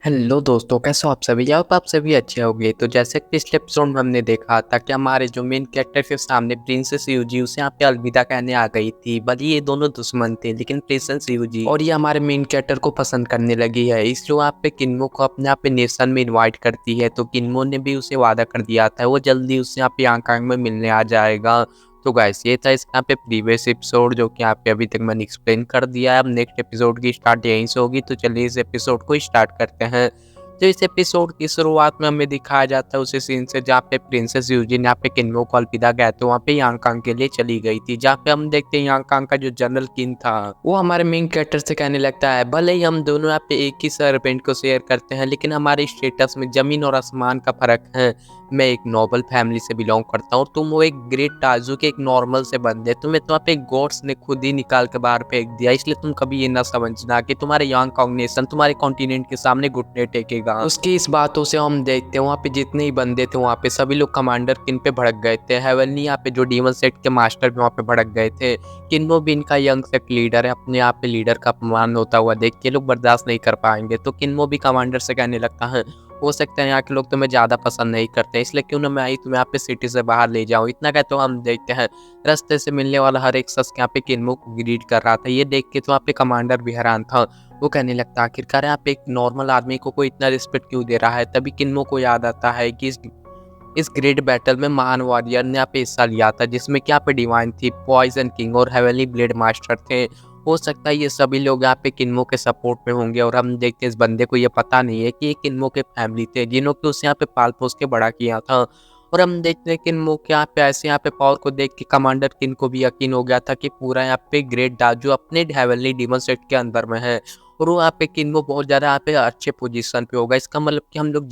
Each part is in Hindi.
हेलो दोस्तों, कैसे हो आप सभी? या आप सभी अच्छे होंगे। तो जैसे कि पिछले एपिसोड में हमने देखा था कि हमारे जो मेन कैरेक्टर के सामने प्रिंसेस यूजी उसे यहाँ पे अलविदा कहने आ गई थी। भले ये दोनों दुश्मन थे, लेकिन प्रिंसेस यूजी और ये हमारे मेन कैरेक्टर को पसंद करने लगी है, इसलिए वहाँ पे किन्मो को अपने यहाँ पे नेशन में इन्वाइट करती है। तो किन्मो ने भी उसे वादा कर दिया था वो जल्दी उससे यहाँ पे यांकांग में मिलने आ जाएगा। तो गाइस, ये था इस यहाँ पे प्रीवियस एपिसोड जो कि यहाँ पे अभी तक मैंने एक्सप्लेन कर दिया है। अब नेक्स्ट एपिसोड की स्टार्ट यहीं से होगी, तो चलिए इस एपिसोड को स्टार्ट करते हैं। तो इस एपिसोड की शुरुआत में हमें दिखाया जाता है उसी सीन से जहाँ पे प्रिंसेस यूजिन यहाँ पे किन्मो को अलविदा कहते वहाँ पे यांकांग के लिए चली गई थी, जहाँ पे हम देखते हैं यांकांग का जो जनरल किन था वो हमारे मेन कैरेक्टर से कहने लगता है, भले ही हम दोनों यहाँ पे एक ही सरपेंट को शेयर करते हैं, लेकिन हमारे स्टेटस में जमीन और आसमान का फर्क है। मैं एक नोबल फैमिली से बिलोंग करता हूँ, तुम वो एक ग्रेट ताजू के एक नॉर्मल से बंदे, तुम्हें तो पे गॉड्स ने खुद ही निकाल के बाहर फेंक दिया, इसलिए तुम कभी ये ना समझना कि तुम्हारे यांग नेशन तुम्हारे कॉन्टिनेंट के सामने घुटने टेकेगा। उसकी इस बातों से हम देखते हैं वहाँ पे जितने ही बंदे थे वहाँ पे सभी लोग कमांडर किन पे भड़क गए थे। हेवनली यहाँ पे जो डीमन सेट के मास्टर भी वहाँ पे भड़क गए थे। किन्नो भी इनका यंग सेट लीडर है, अपने यहाँ पे लीडर का अपमान होता हुआ देख के लोग बर्दाश्त नहीं कर पाएंगे। तो किन्नो भी कमांडर से कहने लगता है, हो सकता है यहाँ के लोग तुम्हें ज़्यादा पसंद नहीं करते, इसलिए क्यों ना मैं आई तुम्हें यहाँ पे सिटी से बाहर ले जाऊँ। इतना कहते तो हम देखते हैं रास्ते से मिलने वाला हर एक शख्स यहाँ पे किन्मो को ग्रीट कर रहा था। ये देख के तो यहाँ पे कमांडर भी हैरान था। वो कहने लगता आखिरकार यहाँ पे एक नॉर्मल आदमी को कोई इतना रिस्पेक्ट क्यों दे रहा है। तभी किन्मो को याद आता है कि इस ग्रेट बैटल में महान वॉरियर ने यहाँ पे हिस्सा लिया था, जिसमें क्या पे डिवाइन थी, पॉइजन किंग और हेवनली ब्लेड मास्टर थे। हो सकता है ये सभी लोग यहाँ पे किन्मो के सपोर्ट में होंगे, और हम देखते हैं इस बंदे को ये पता नहीं है कि ये किन्मो के फैमिली थे जिन्हों को उसे यहाँ पे पाल पोस के बड़ा किया था। और हम देखते हैं किन्मो के यहाँ पे ऐसे यहाँ पे पावर को देख के कमांडर किन को भी यकीन हो गया था कि पूरा यहाँ पे ग्रेट दाजू अपने हेवनली डीमन सेट के अंदर में है, और वो यहाँ पे किन्मो बहुत ज़्यादा यहाँ पे अच्छे पोजीशन पे होगा। इसका मतलब कि हम लोग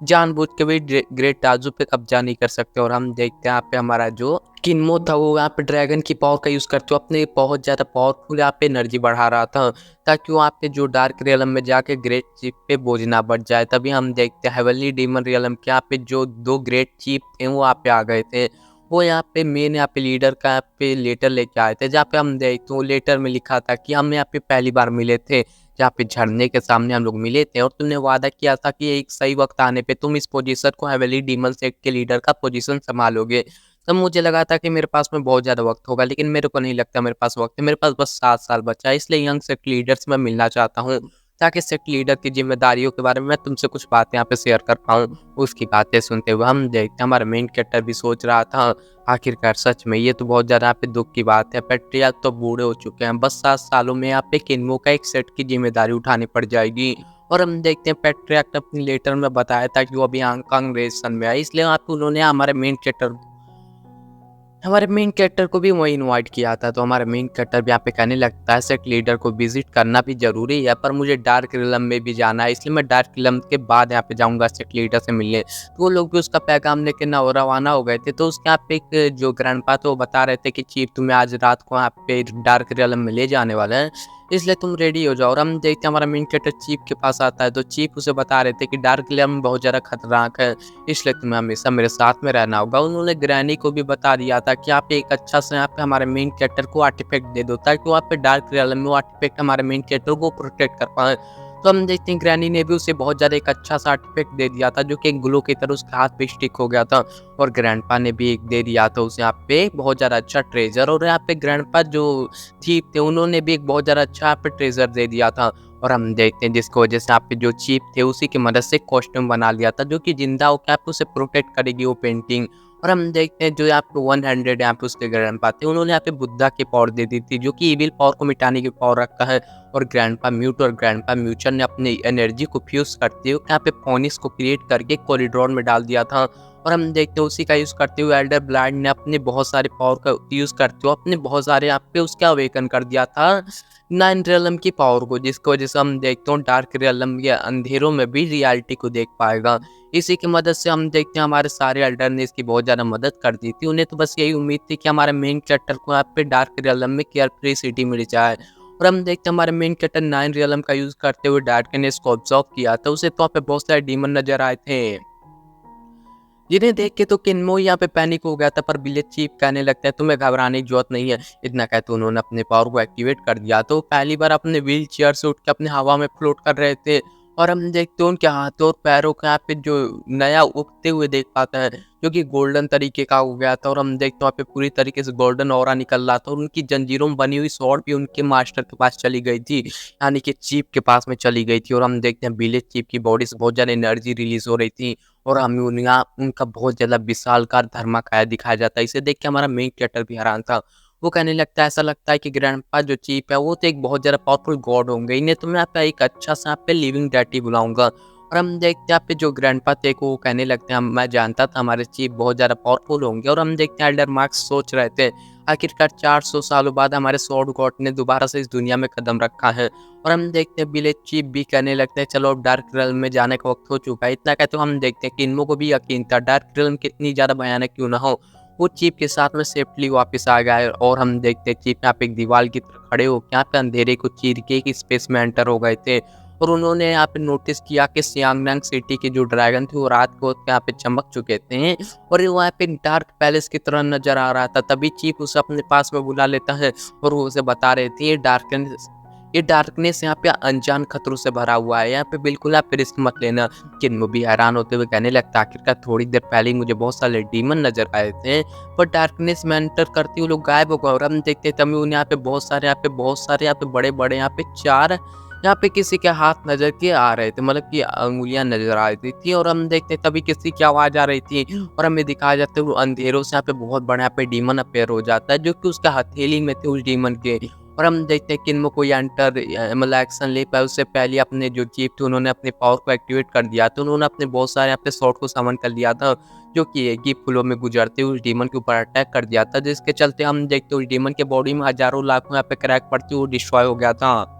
जानबूझ के भी ग्रेट ताजू पे कब्जा नहीं कर सकते। और हम देखते हैं यहाँ पे हमारा जो किन्मो था वो यहाँ पे ड्रैगन की पावर का यूज़ करते हुए अपने बहुत ज़्यादा पावरफुल यहाँ पे एनर्जी बढ़ा रहा था, ताकि वो यहाँ पे जो डार्क रियलम में जाके ग्रेट चीफ पे बोझ ना बढ़ जाए। तभी हम देखते हैं हेवनली डीमन रियलम के यहाँ पे जो दो ग्रेट चीफ थे वो यहाँ पे आ गए थे। वो यहाँ पे मेन यहाँ पे लीडर का यहाँ पे लेटर लेके आए थे, जहाँ पे हम देखते हैं लेटर में लिखा था कि हम यहाँ पे पहली बार मिले थे जहाँ पे झरने के सामने हम लोग मिले थे, और तुमने वादा किया था कि एक सही वक्त आने पे तुम इस पोजीशन को हेवनली डीमन सेट के लीडर का पोजीशन संभालोगे। तब मुझे लगा था कि मेरे पास में बहुत ज़्यादा वक्त होगा, लेकिन मेरे को नहीं लगता मेरे पास वक्त है। मेरे पास बस 7 साल बचा है, इसलिए यंग सेट लीडर से मैं मिलना चाहता हूँ, ताकि सेट लीडर की जिम्मेदारियों के बारे में मैं तुमसे कुछ बातें यहाँ पे शेयर कर पाऊँ। उसकी बातें सुनते हुए हम देखते हैं हमारा मेन कैरेक्टर भी सोच रहा था, आखिरकार सच में ये तो बहुत ज़्यादा यहाँ पे दुख की बात है। पेट्रियार्क तो बूढ़े हो चुके हैं, बस 7 सालों में यहाँ पे किन्मो का एक सेट की जिम्मेदारी उठानी पड़ जाएगी। और हम देखते हैं पेट्रियार्क ने अपनी लेटर में बताया था कि वो अभी हांगकांग रेसन में है, इसलिए यहाँ पे उन्होंने हमारे मेन कैरेक्टर को भी वही इनवाइट किया था। तो हमारा मेन कैरेक्टर भी यहाँ पे कहने लगता है सेट लीडर को विजिट करना भी जरूरी है, पर मुझे डार्क रिलम में भी जाना है, इसलिए मैं डार्क रिलम के बाद यहाँ पे जाऊंगा सेट लीडर से मिलने। तो वो लोग भी उसका पैगाम लेके ना रवाना हो गए थे। तो उसके यहाँ पे एक जो ग्रैंडपा थे वो बता रहे थे कि चीफ तुम्हें आज रात को यहाँ पे डार्क रिलम में ले जाने वाला है, इसलिए तुम रेडी हो जाओ। और हम देखते हैं हमारा मेन कैरेक्टर चीफ के पास आता है, तो चीफ उसे बता रहे थे कि डार्क रिलम बहुत ज़्यादा खतरनाक है, इसलिए तुम्हें हमेशा मेरे साथ में रहना होगा। उन्होंने ग्रैनी को भी बता दिया था कि आप एक अच्छा सा यहाँ पे हमारे मेन कैरेक्टर को आर्टिफैक्ट दे दो, ताकि वहाँ पे डार्क रियलम में वो आर्टिफैक्ट हमारे मेन कैरेक्टर को प्रोटेक्ट कर पाए। तो हम देखते हैं ग्रैनी ने भी उसे बहुत ज़्यादा एक अच्छा सा आर्टिफैक्ट दे दिया था, जो कि एक ग्लो की तरह उसके हाथ पे स्टिक हो गया था। और ग्रैंडपा ने भी एक दे दिया था उसे यहाँ पे बहुत ज़्यादा अच्छा ट्रेजर। और यहाँ पे ग्रैंडपा जो चीफ थे उन्होंने भी एक बहुत ज़्यादा अच्छा यहाँ पे ट्रेजर दे दिया था। और हम देखते हैं जिसकी वजह से यहाँ पे जो चीफ थे उसी की मदद से कॉस्ट्यूम बना लिया था, जो कि जिंदा होकर आप उसे प्रोटेक्ट करेगी वो पेंटिंग। और हम देखते हैं जो यहाँ पे 100 यहाँ पे उसके ग्रैंडपा थे उन्होंने यहाँ पे बुद्धा की पावर दे दी थी, जो कि इविल पावर को मिटाने की पावर रखता है। और ग्रैंडपा म्यूट और ग्रैंडपा म्यूचर ने अपनी एनर्जी को फ्यूज करते हुए यहाँ पे फोनिस को क्रिएट करके कॉरिडोर में डाल दिया था। और हम देखते हैं उसी का यूज़ करते हुए एल्डर ब्लाइंड ने अपने बहुत सारे पावर का यूज़ करते हुए अपने बहुत सारे यहाँ पे उसका अवेकन कर दिया था 9 रियलम की पावर को, जिसकी वजह से हम देखते हैं डार्क रियलम या अंधेरों में भी रियलिटी को देख पाएगा। इसी की मदद से हम देखते हैं हमारे सारे एल्डर ने इसकी बहुत ज़्यादा मदद कर दी थी। उन्हें तो बस यही उम्मीद थी कि हमारे मेन कैरेक्टर को यहाँ पे डार्क रियलम में केयर फ्री सिटी मिल जाए। और हम देखते हैं हमारे मेन कैरेक्टर 9 रियलम का यूज़ करते हुए डार्कनेस को ऑब्जर्व किया था। उसे तो यहाँ पे बहुत सारे डीमन नजर आए थे, जिन्हें देख के तो किन्मो यहाँ पे पैनिक हो गया था। पर विलेज चीफ कहने लगता है तुम्हें घबराने की जरूरत नहीं है। इतना कहते उन्होंने अपने पावर को एक्टिवेट कर दिया। तो पहली बार अपने व्हील चेयर से उठ के अपने हवा में फ्लोट कर रहे थे। और हम देखते हैं उनके हाथों और पैरों के यहाँ पे जो नया उगते हुए देख पाते हैं, जो कि गोल्डन तरीके का हो गया था और हम देखते हैं वहाँ पे पूरी तरीके से गोल्डन ऑरा निकल रहा था और उनकी जंजीरों में बनी हुई स्वॉर्ड भी उनके मास्टर के पास चली गई थी, यानी कि चीफ के पास में चली गई थी और हम देखते हैं विलेज चीफ की बॉडी से बहुत ज़्यादा एनर्जी रिलीज़ हो रही थी और हमें उनका बहुत ज़्यादा विशालकाय धर्माकाय दिखाया जाता है। इसे देख के हमारा मेन कैरेक्टर भी हैरान था। वो कहने लगता है ऐसा लगता है कि ग्रैंडपा जो चीफ है वो तो एक बहुत ज़्यादा पावरफुल गॉड होंगे, इन्हें तो मैं यहाँ पे एक अच्छा सा यहाँ पे लिविंग डैटी बुलाऊँगा। और हम देखते हैं यहाँ पे जो ग्रैंडपा थे को वो कहने लगते हैं मैं जानता था हमारे चीफ बहुत ज़्यादा पावरफुल होंगे और हम देखते हैं एल्डर मार्क्स सोच रहे थे आखिरकार 400 सालों बाद हमारे स्वॉर्ड गॉड ने दोबारा से इस दुनिया में कदम रखा है। और हम देखते हैं विलेज चीफ भी कहने लगते हैं चलो अब डार्क रियल्म में जाने का वक्त हो चुका है। इतना कहते हम देखते हैं कि इनमो को भी यकीन था डार्क रियल्म कितनी ज़्यादा भयानक क्यों ना हो, वो चीफ के साथ में सेफ्टली वापस आ गया है। और हम देखते हैं चीफ यहाँ पे एक दीवार की तरफ खड़े होकर यहाँ पे अंधेरे को चीर के एक स्पेस में एंटर हो गए थे और उन्होंने यहाँ पे नोटिस किया कि सियांगनांग सिटी के जो ड्रैगन थे वो रात को यहाँ पे चमक चुके थे और वो यहाँ पे डार्क पैलेस की तरह नजर आ रहा था। तभी चीफ उसे अपने पास में बुला लेता है और वो उसे बता रहे थे ये डार्कनेस यहाँ पे अनजान खतरों से भरा हुआ है, यहाँ पे बिल्कुल आप रिस्क मत लेना। किन्मो भी हैरान होते हुए कहने लगता आखिरकार थोड़ी देर पहले ही मुझे बहुत सारे डीमन नजर आए थे पर डार्कनेस में एंटर करते हुए लोग गायब हो गए और हम देखते तभी उन्हें यहाँ पे बहुत सारे यहाँ पे बड़े बड़े यहाँ पे चार यहाँ पे किसी के हाथ नजर के आ रहे थे, मतलब कि अंगुलियां नजर आ रही थी और हम देखते तभी किसी की आवाज आ रही थी और हमें दिखाया जाता है वो अंधेरों से यहाँ पे बहुत बड़ा यहाँ पे डीमन अपेयर हो जाता है जो कि उसका हथेली में थे उस डीमन के। और हम देखते हैं कि इनमें कोई एंटर मतलब एक्शन ले पाए उससे पहले अपने जो चीफ थे उन्होंने अपने पावर को एक्टिवेट कर दिया था। उन्होंने अपने बहुत सारे अपने शॉट को समन कर लिया था जो कि एक ही फ्लो में गुजरते हुए उस डीमन के ऊपर अटैक कर दिया था, जिसके चलते हम देखते उस डीमन के बॉडी में हजारों लाखों यहाँ पे क्रैक पड़ते हुए डिस्ट्रॉय हो गया था।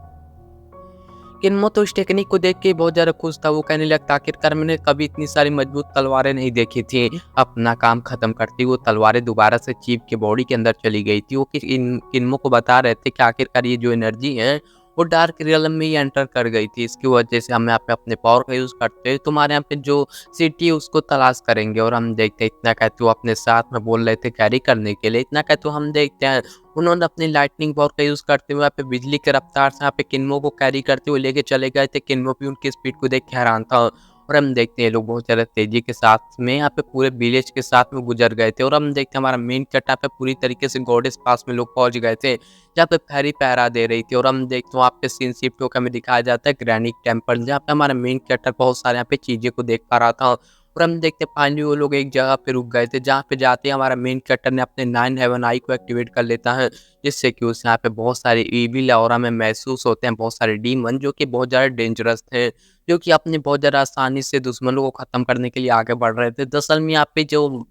किन्मो तो इस टेक्निक को देख के बहुत ज़्यादा खुश था। वो कहने लगता आखिरकार मैंने कभी इतनी सारी मजबूत तलवारें नहीं देखी थी। अपना काम खत्म करती वो तलवारें दोबारा से चीफ के बॉडी के अंदर चली गई थी। वो किन्मो को बता रहे थे कि आखिरकार ये जो एनर्जी है वो डार्क रियलम में ही एंटर कर गई थी। इसकी वजह से हम यहाँ पे अपने पावर का यूज़ करते हैं तुम्हारे यहाँ पे जो सिटी है उसको तलाश करेंगे। और हम देखते हैं इतना कहते वो अपने साथ में बोल रहे थे कैरी करने के लिए। इतना कहते हम देखते हैं उन्होंने अपनी लाइटनिंग पावर का यूज़ करते हुए यहाँ पे बिजली के रफ्तार से यहाँ पे किन्मो को कैरी करते हुए लेके चले गए थे। किन्मो भी उनकी स्पीड को देख के हैरान था और हम देखते हैं लोग बहुत ज़्यादा तेजी के साथ में यहाँ पे पूरे विलेज के साथ में गुजर गए थे। और हम देखते हैं हमारा मेन कट यहाँ पे पूरी तरीके से गॉडेस पास में लोग पहुंच गए थे जहाँ पे फेरी पहरा दे रही थी। और हम देखते हैं वहाँ पे सीन शिफ्ट होकर हमें दिखाया जाता है ग्रैनिक टेम्पल जहाँ पे हमारा मेन कैरेक्टर बहुत सारे यहाँ पे चीज़ें को देख पा रहा था। और हम देखते फाइनली वो लोग एक जगह पे रुक गए थे जहाँ पे जाते ही हमारा मेन कैरेक्टर ने अपने 9 हेवन आई को एक्टिवेट कर लेता है, जिससे कि उस यहाँ पे बहुत सारे ईविल ऑरा में महसूस होते हैं बहुत सारे डीमन जो कि बहुत ज़्यादा डेंजरस थे, जो कि अपने बहुत ज़्यादा आसानी से दुश्मनों को ख़त्म करने के लिए आगे बढ़ रहे थे। दरअसल में यहाँ पे जो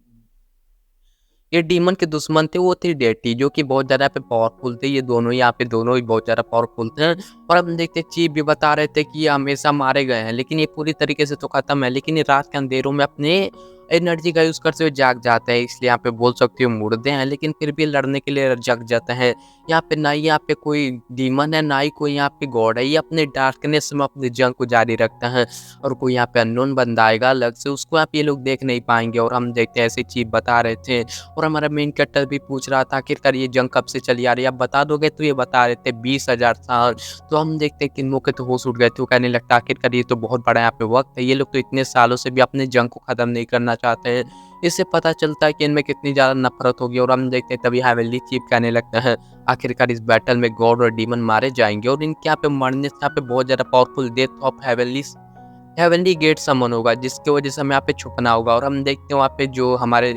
ये डीमन के दुश्मन थे वो थे डेटी जो कि बहुत ज़्यादा पे पावरफुल थे। ये दोनों यहाँ पे दोनों ही बहुत ज़्यादा पावरफुल थे। और हम देखते चीफ भी बता रहे थे कि ये हमेशा मारे गए हैं लेकिन ये पूरी तरीके से तो ख़त्म है, लेकिन ये रात के अंधेरों में अपने एनर्जी का यूज़ करते हुए जाग जाते हैं, इसलिए यहाँ पे बोल सकते हो मुर्दे हैं लेकिन फिर भी लड़ने के लिए जग जाते हैं। यहाँ पे ना ही यहाँ पे कोई डीमन है ना ही कोई यहाँ पे गॉड है, ये अपने डार्कनेस में अपनी जंग को जारी रखता है। और कोई यहाँ पे अननोन बंदा आएगा अलग से उसको यहाँ पे ये लोग देख नहीं पाएंगे। और हम देखते हैं ऐसे चीफ बता रहे थे और हमारा मेन कैरेक्टर भी पूछ रहा था आखिरकार ये जंग कब से चली आ रही है, आप बता दोगे? तो ये बता रहे थे 20,000 साल। तो हम देखते हैं किन्मो के तो होश उठ गए थे। वो कहने लगता आखिरकार ये तो बहुत बड़ा यहाँ पे वक्त है, ये लोग तो इतने सालों से भी अपने जंग को खत्म नहीं करना चाहते हैं। इससे पता चलता है कि इनमें कितनी ज़्यादा नफरत होगी। और हम देखते हैं तभी हेवनली चीफ कहने लगता है आखिरकार इस बैटल में गॉड और डीमन मारे जाएंगे और इनके यहाँ पे मरने से यहाँ पे बहुत ज़्यादा powerful death of heavenly gate summon होगा जिसकी वजह से हमें यहाँ पे छुपना होगा। और हम देखते हैं वहाँ पे जो हमारे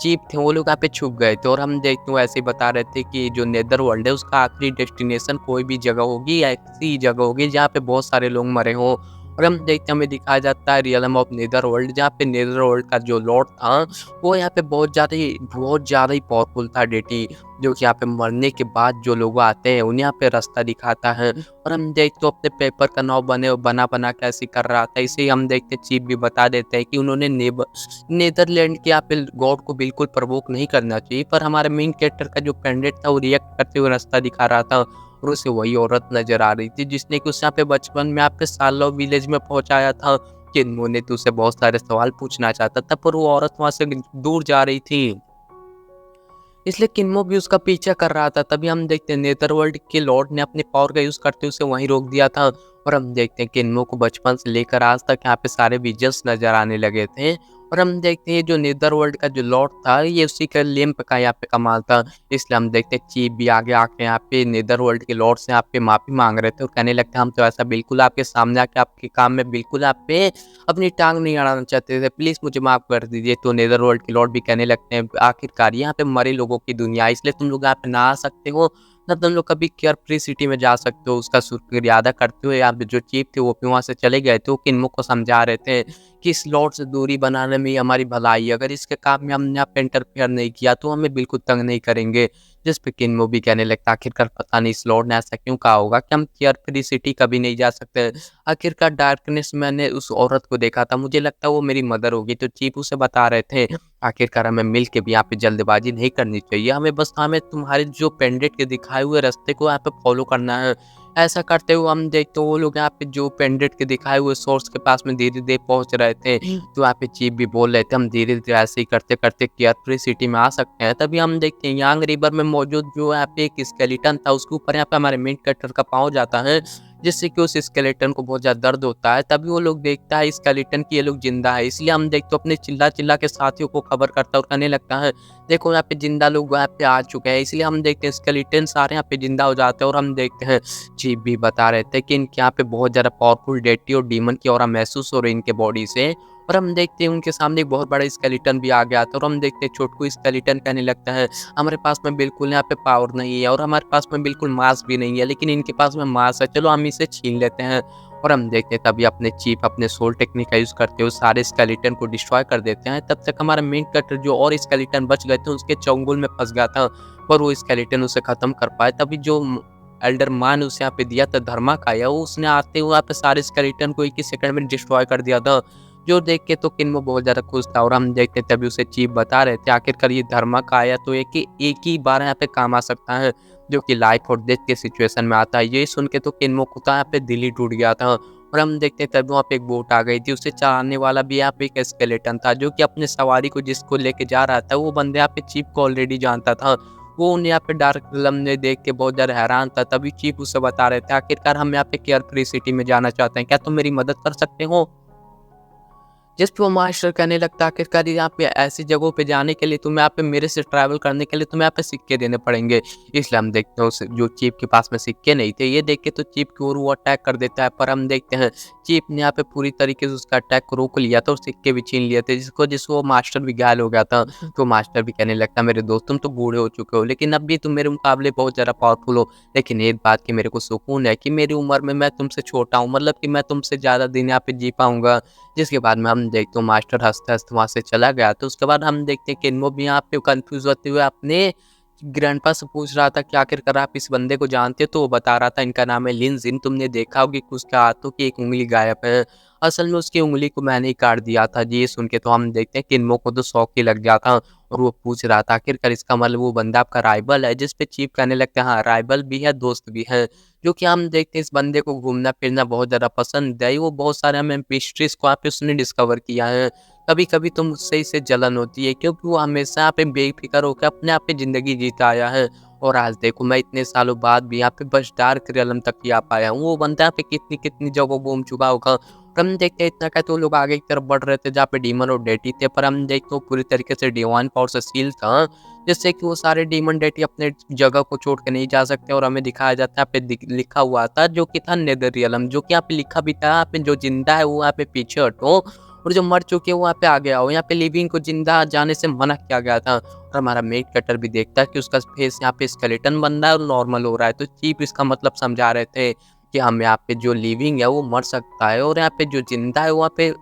चीफ थे वो लोग यहाँ पे छुप गए थे। और हम देखते हैं ऐसे ही बता रहे थे कि जो नेदर वर्ल्ड है उसका आखिरी डेस्टिनेशन कोई भी जगह होगी, ऐसी जगह होगी जहाँ पे बहुत सारे लोग मरे हों। और हम देखते हैं हमें दिखाया जाता है रियलम ऑफ नेदर वर्ल्ड जहाँ पे नेदर वर्ल्ड का जो लॉर्ड था वो यहाँ पे बहुत ज़्यादा ही पावरफुल था डेटी, जो कि यहाँ पे मरने के बाद जो लोग आते हैं उन्हें यहाँ पे रास्ता दिखाता है। और हम देखते अपने पेपर का नाव बना कैसे कर रहा था। इसे हम देखते चीफ भी बता देते हैं कि उन्होंने नेदरलैंड के यहाँ पे गॉड को बिल्कुल प्रवोक नहीं करना चाहिए, पर हमारे मेन कैरेक्टर का जो कैंडिडेट था वो रिएक्ट करते हुए रास्ता दिखा रहा था और उसे वही औरत नजर आ रही थी जिसने कि उसे यहाँ पे बचपन में यहाँ पे सालो विलेज में पहुंचाया था। कि उन्होंने तो उसे बहुत सारे सवाल पूछना चाहता था पर वो औरत वहां से दूर जा रही थी। इसलिए किन्मो भी उसका पीछा कर रहा था। तभी हम देखते हैं नेदरवर्ल्ड के लॉर्ड ने अपने पावर का यूज़ करते हुए उसे वहीं रोक दिया था और हम देखते हैं किन्मो को बचपन से लेकर आज तक यहाँ पे सारे विजन्स नज़र आने लगे थे और हम देखते हैं जो नेदरवर्ल्ड का जो लॉर्ड था ये उसी का लैंप का यहाँ पे कमाल था। इसलिए हम देखते हैं चीफ भी आगे आके यहाँ पे नेदरवर्ल्ड के लॉर्ड से यहाँ पे माफ़ी माँग रहे थे और कहने लगते हम तो ऐसा बिल्कुल आपके सामने आके आपके काम में बिल्कुल आप पे अपनी टाँग नहीं अड़ाना चाहते थे, प्लीज़ मुझे माफ़ कर दीजिए। तो नेदरवर्ल्ड के लॉर्ड भी कहने लगते हैं आखिरकार यहाँ पे मरे लोगों की दुनिया है, इसलिए तुम लोग यहाँ पे ना आ सकते हो, ना तुम लोग कभी केयर फ्री सिटी में जा सकते हो। उसका शुक्रिया अदा करते हुए यहाँ पे जो चीफ थे वो भी वहाँ से चले गए थे। वो किन्मो को समझा रहे थे कि इस लॉर्ड से दूरी बनाने में ही हमारी भलाई है, अगर इसके काम में हमने यहाँ पे इंटरफेयर नहीं किया तो हमें बिल्कुल तंग नहीं करेंगे। जिस पे किन्मो भी कहने लगता आखिरकार पता नहीं इस लॉर्ड ने ऐसा क्यों कहा होगा कि हम केयर फ्री सिटी कभी नहीं जा सकते। आखिरकार डार्कनेस मैंने उस औरत को देखा था, मुझे लगता है वो मेरी मदर होगी। तो चीफ उसे बता रहे थे आखिरकार हमें मिल के भी यहाँ पे जल्दबाजी नहीं करनी चाहिए, हमें तुम्हारे जो पेंडेंट के दिखाए हुए रास्ते को यहाँ पे फॉलो करना है। ऐसा करते हुए हम देखते वो लोग यहाँ पे जो पेंडेंट के दिखाए हुए सोर्स के पास में धीरे धीरे पहुंच रहे थे। तो यहाँ पे चीफ भी बोल रहे थे हम धीरे धीरे ऐसे ही करते करते केयर फ्री सिटी में आ सकते हैं। तभी हम देखते हैं यांग रिवर में मौजूद जो यहाँ पे एक स्केलेटन था उसके ऊपर यहाँ पे हमारे मेन कैरेक्टर का पाँव जाता है, जिससे कि उस स्केलेटन को बहुत ज़्यादा दर्द होता है। तभी वो लोग देखता है स्केलेटन की ये लोग जिंदा है, इसलिए हम देखते अपने चिल्ला चिल्ला के साथियों को खबर करता और कहने लगता है देखो यहाँ पे जिंदा लोग यहाँ पे आ चुके हैं। इसलिए हम देखते हैं स्केलेटन सारे यहाँ पे जिंदा हो जाते हैं और हम देखते हैं चीफ भी बता रहे थे कि इनके यहाँ पे बहुत ज़्यादा पावरफुल डेटी और डीमन की ऑरा महसूस हो रही है इनके बॉडी से। और हम देखते हैं उनके सामने एक बहुत बड़ा स्केलेटन भी आ गया था और हम देखते हैं छोटकू स्केलेटन कहने लगता है हमारे पास में बिल्कुल यहाँ पे पावर नहीं है और हमारे पास में बिल्कुल मास भी नहीं है, लेकिन इनके पास में मास है, चलो हम इसे छीन लेते हैं। और हम देखते हैं तभी अपने चीफ अपने सोल टेक्निक का यूज़ करते हुए सारे स्केलेटन को डिस्ट्रॉय कर देते हैं। तब तक हमारा मेन कैरेक्टर जो और स्केलेटन बच गए थे उसके चंगुल में फंस गया था, पर वो स्केलेटन उसे खत्म कर पाए। तभी जो एल्डर मान उसे यहाँ पे दिया था धर्मा का या उसने आते हुए यहाँ पे सारे स्केलेटन को एक ही सेकंड में डिस्ट्रॉय कर दिया था, जो देख के तो किन्मो बहुत ज़्यादा खुश था। और हम देखते तभी उसे चीफ बता रहे थे आखिरकार ये धर्मा का आया तो एक ही बार यहाँ पे काम आ सकता है, जो कि लाइफ और डेथ के सिचुएशन में आता है। ये सुन के तो किन्मो को यहाँ पे दिल ही टूट गया था। और हम देखते तभी वहाँ पे एक बोट आ गई थी, उसे चलाने वाला भी यहाँ पे एक स्केलेटन था, जो कि अपने सवारी को जिसको लेके जा रहा था वो बंदे यहाँ पे चीफ को ऑलरेडी जानता था। वो उन्हें यहाँ पे डार्क रियल्म ने देख के बहुत ज़्यादा हैरान था। तभी चीफ उसे बता रहे थे आखिरकार हम यहाँ पे केयर फ्री सिटी में जाना चाहते हैं, क्या तुम मेरी मदद कर सकते हो। जिस पे वो मास्टर कहने लगता आखिरकार यहाँ पे ऐसी जगहों पे जाने के लिए तुम्हें यहाँ पे मेरे से ट्रैवल करने के लिए तुम्हें यहाँ पे सिक्के देने पड़ेंगे। इसलिए हम देखते हैं जो चीफ के पास में सिक्के नहीं थे, ये देख के तो चीफ की ओर वो अटैक कर देता है। पर हम देखते हैं चीफ ने यहाँ पे पूरी तरीके से उसका अटैक को रोक लिया था और सिक्के भी छीन लिए थे, जिसको मास्टर भी घायल हो गया था। तो मास्टर भी कहने लगता मेरे दोस्त तुम तो बूढ़े हो चुके हो, लेकिन अब भी तुम मेरे मुकाबले बहुत ज़्यादा पावरफुल हो। लेकिन एक बात की मेरे को सुकून है कि मेरी उम्र में मैं तुमसे छोटा हूँ, मतलब कि मैं तुमसे ज़्यादा दिन यहाँ पे जी पाऊंगा। जिसके बाद में हम देखते हैं मास्टर हँसते-हँसते वहाँ से चला गया। तो उसके बाद हम देखते हैं किन्मो भी यहाँ पे कन्फ्यूज़ होते हुए अपने ग्रैंडपा से पूछ रहा था कि आखिरकार आप इस बंदे को जानते हो? तो वो बता रहा था इनका नाम है लिन जिन, तुमने देखा होगा कि उसके हाथों की एक उँगली गायब है। असल में उसकी उँगली को मैंने ही काट दिया था। जी, ये सुन के तो हम देखते हैं किन्मो को तो शौक ही लग गया था और वो पूछ रहा था आखिरकार इसका मतलब वो बंदा आपका राइवल है? जिस पे चीफ कहने लगता है हाँ, राइवल भी है, दोस्त भी है। जो कि हम देखते हैं इस बंदे को घूमना-फिरना बहुत ज़्यादा पसंद है। वो बहुत सारे हमें मिस्ट्रीज़ को यहाँ पे उसने डिस्कवर किया है। कभी-कभी तो मुझसे इसे जलन होती है क्योंकि वो हमेशा यहाँ पे बेफ़िक्र होकर अपने आप पे ज़िंदगी जीता आया है। और आज देखो मैं इतने सालों बाद भी यहाँ पे बस डार्क रियल्म तक ही आ पाया हूँ। वो बंदा यहाँ पे कितनी-कितनी जगह घूम चुका होगा। और हम देखते हैं इतना कहते वो लोग आगे की तरफ बढ़ रहे थे जहाँ पे डीमन और डेटी थे, पर हम देखते वो पूरी तरीके से डिवाइन पावर से सील था, जिससे कि वो सारे डीमन डेटी अपने जगह को छोड़ के नहीं जा सकते। और हमें दिखाया जाता है यहाँ पे लिखा हुआ था जो कि था नेदर रियलम, जो कि यहाँ पे लिखा भी था यहाँ पे जो जिंदा है वो यहाँ पे पीछे हटो और जो मर चुके हैं वो यहाँ पे आगे आओ। यहाँ पे लिविंग को जिंदा जाने से मना किया गया था। और हमारा मेन कटर भी देखता है कि उसका फेस यहाँ पे स्केलेटन बन रहा है और नॉर्मल हो रहा है। तो चीफ इसका मतलब समझा रहे थे कि हम यहाँ पे जो लिविंग है वो मर सकता है और यहाँ पे जो जिंदा है वहाँ पे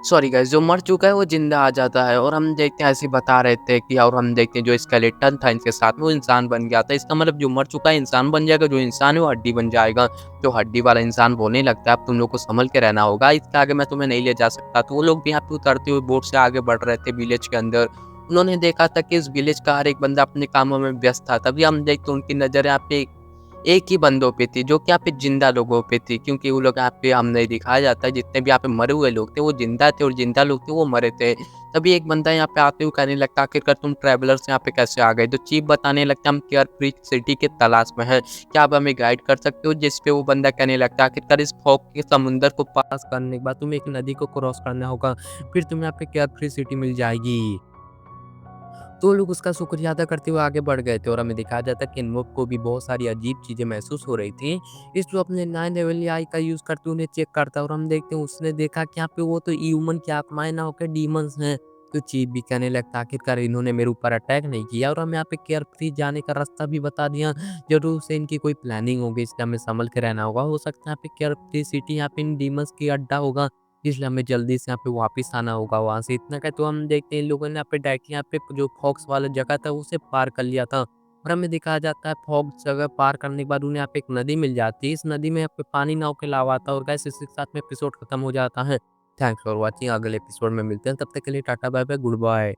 सॉरी गाइस जो मर चुका है वो जिंदा आ जाता है। और हम देखते हैं ऐसे बता रहे थे कि और हम देखते हैं जो स्केलेटन था इनके साथ में वो इंसान बन गया था। इसका मतलब जो मर चुका है इंसान बन जाएगा, जो इंसान है वो हड्डी बन जाएगा। जो हड्डी वाला इंसान बोलने लगता है अब तुम लोग को संभल के रहना होगा, इसके आगे मैं तुम्हें नहीं ले जा सकता। तो वो लोग भी यहाँ पे उतरते हुए बोट से आगे बढ़ रहे थे विलेज के अंदर। उन्होंने देखा था कि इस विलेज का हर एक बंदा अपने कामों में व्यस्त था। तभी हम देखते उनकी नजर यहाँ पे एक ही बंदों पे थी, जो कि यहाँ पे ज़िंदा लोगों पे थी, क्योंकि वो लोग यहाँ पे हमें दिखाया जाता है जितने भी यहाँ पे मरे हुए लोग थे वो ज़िंदा थे और ज़िंदा लोग थे वो मरे थे। तभी एक बंदा यहाँ पे आते हुए कहने लगता है आखिरकार तुम ट्रैवलर्स यहाँ पे कैसे आ गए? तो चीफ बताने लगता है हम केयर फ्री सिटी की तलाश में हैं, क्या आप हमें गाइड कर सकते हो? जिस पे वो बंदा कहने लगता है आखिरकार इस फॉग के समुंदर को पास करने के बाद तुम्हें एक नदी को क्रॉस करना होगा, फिर तुम्हें यहाँ पे केयर फ्री सिटी मिल जाएगी। तो लोग उसका शुक्रिया अदा करते हुए आगे बढ़ गए थे और हमें दिखाया जाता है कि इनवॉक को भी बहुत सारी अजीब चीज़ें महसूस हो रही थी। इसलिए वो अपने 9 लेवल आई का यूज़ करते हुए उन्हें चेक करता है और हम देखते हैं उसने देखा कि यहाँ पे वो तो ह्यूमन की आत्माएँ ना होकर डीमन्स हैं। तो चीफ भी कहने लगता है आखिरकार इन्होंने मेरे ऊपर अटैक नहीं किया और हमें यहाँ पे केयर फ्री जाने का रास्ता भी बता दिया। ज़रूर से इनकी कोई प्लानिंग होगी, इसलिए हमें संभल के रहना होगा। हो सकता है यहाँ पे केयर फ्री सिटी यहाँ पे इन डीमन्स की अड्डा होगा। इसलिए हमें जल्दी से यहाँ पे वापस आना होगा वहाँ से। इतना क्या तो हम देखते हैं इन लोगों ने यहाँ पे डायरेक्टली यहाँ पे जो फॉक्स वाला जगह था उसे पार कर लिया था। और हमें दिखाया जाता है फॉक्स जगह पार करने के बाद उन्हें यहाँ पे एक नदी मिल जाती है। इस नदी में यहाँ पे पानी नाव के अलावा आता है और गाइस इसी के साथ में एपिसोड खत्म हो जाता है। थैंक्स फॉर वॉचिंग, अगले एपिसोड में मिलते हैं। तब तक के लिए tata bye bye, good bye.